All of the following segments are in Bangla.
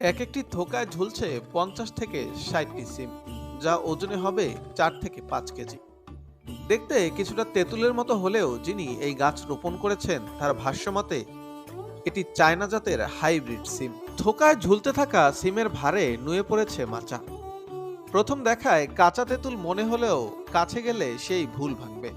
এক একটি থোকায় ঝুলছে ৫০ থেকে ৬০টি সিম, যা ওজনে হবে ৪ থেকে ৫ কেজি। দেখতে কিছুটা তেঁতুলের মতো হলেও যিনি এই গাছ রোপণ করেছেন তার ভাষ্যমতে এটি চায়না জাতের হাইব্রিড সিম। থোকায় ঝুলতে থাকা সিমের ভারে নুয়ে পড়েছে মাচা। প্রথম দেখায় কাঁচা তেঁতুল মনে হলেও কাছে গেলে সেই ভুল ভাঙবে।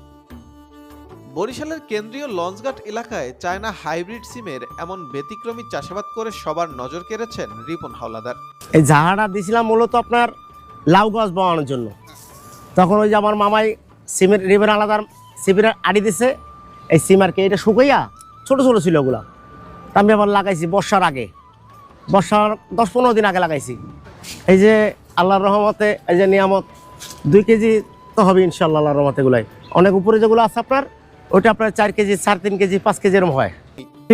বরিশালের কেন্দ্রীয় লঞ্চঘাট এলাকায় চায়না হাইব্রিড সিমের এমন ব্যতিক্রমী চাষাবাদ করে সবার নজর কেড়েছেন রিপন হাওলাদার। এই ঝাড়া দিছিলাম মূলত আপনার লাউ গাছ বানানোর জন্য। তখন ওই যে আমার মামাই সিমের রিবের আলাদার সিমের আড়ি দিছে, এই সিম আর কি এটা শুকাইয়া ছোটো ছোটো ছিল ওগুলা। তা আমি আবার লাগাইছি বর্ষার আগে, বর্ষার ১০-১৫ দিন আগে লাগাইছি। এই যে আল্লাহর রহমতে এই যে নিয়ামত 2 কেজি তো হবে ইনশাল্লাহ আল্লাহর রহমতে। এগুলাই অনেক উপরে যেগুলো আছে আপনার ওইটা আপনার 4 কেজি 3.5 কেজি 5 কেজি এরকম হয়।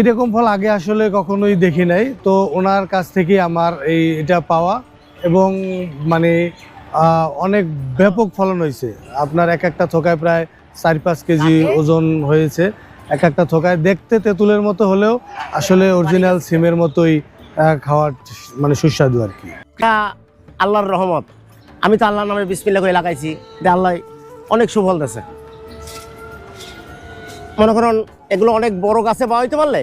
এরকম ফল আগে আসলে কখনোই দেখি নাই, তো ওনার কাছ থেকে আমার এটা পাওয়া এবং মানে অনেক ব্যাপক ফলন হয়েছে। আপনার এক একটা থোকায় প্রায় 4-5 কেজি ওজন হয়েছে। এক একটা থোকায় দেখতে তেঁতুলের মতো হলেও আসলে অরিজিনাল সিমের মতোই খাওয়ার মানে সুস্বাদু আর কি। এটা আল্লাহর রহমত। আমি তো আল্লাহর নামে বিসমিল্লাহ করে লাগাইছি, এটা আল্লাহ অনেক সুফল দিয়েছে। মনে করুন এগুলো অনেক বড় গাছে বাড়াইতে পারলে,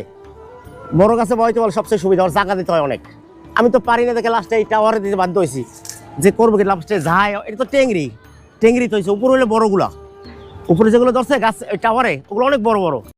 বড় গাছে বাড়াইতে পারলে সবচেয়ে সুবিধা, ওর জায়গা দিতে হয় অনেক। আমি তো পারি না দেখে লাস্টে এই টাওয়ারে দিতে বাধ্য হয়েছি, যে করবো কি লাস্টে যায়। এটা তো টেংরি তো হয়েছে, উপরে হলে বড়গুলা, উপরে যেগুলো ধরছে গাছ টাওয়ারে ওগুলো অনেক বড় বড়।